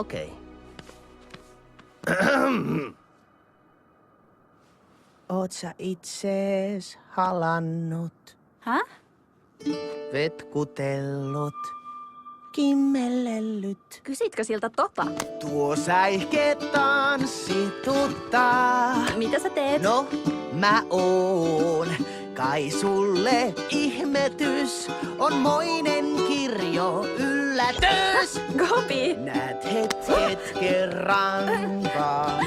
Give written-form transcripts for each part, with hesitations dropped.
okei. Oot sä itsees halannut, Häh? vetkutellut, kimmellellyt? Kysitkö siltä tota? Tuo säihke tanssituttaa. Mitä sä teet? No, mä oon. Kai sulle ihmetys on moinen kirjo yllätys. Gobi! Näet hetken rankaa,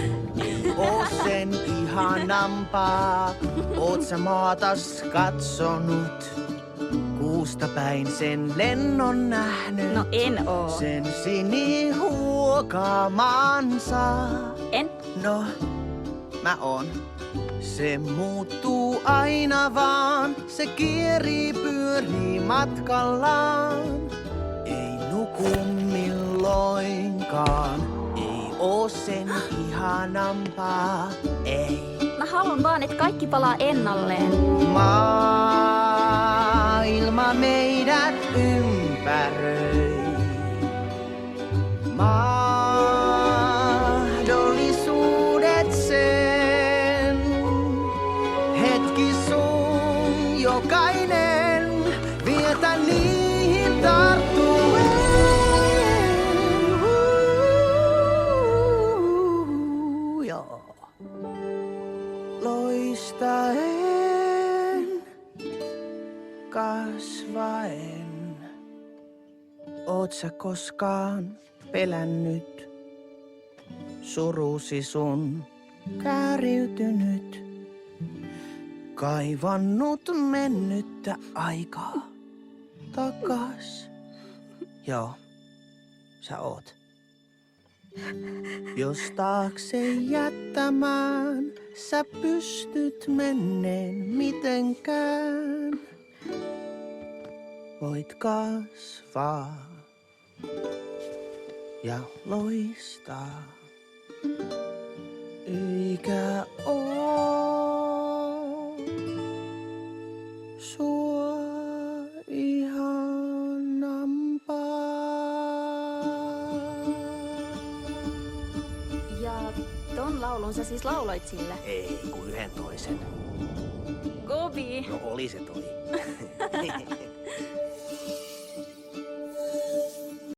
ei oo sen ihanampaa. Oot sä maatas katsonut, kuusta päin sen lennon nähnyt. No en oo. Sen sinihuokaamansa. En. No, mä oon. Se muuttuu aina vaan, se kierii pyörii matkallaan. Ei nuku milloinkaan, ei oo sen ihanampaa, ei. Mä haluan vaan, että kaikki palaa ennalleen. Maailma meidät ympäröi. Mahdollisuudet sen. Hetki sun jokainen. Vietä niihin tarttuen. Joo. Loistaen, kasvaen. Oot sä koskaan pelännyt surusi sun kääriytynyt, kaivannut mennyttä aikaa takas? Joo, sä oot. Jos taakse jättämään sä pystyt menneen mitenkään, voit kasvaa ja loistaa. Eikä oo sua ihanampaa. Ja ton laulun sä siis lauloit sille? Ei, kun yhden toisen. Gobi! No oli se toi.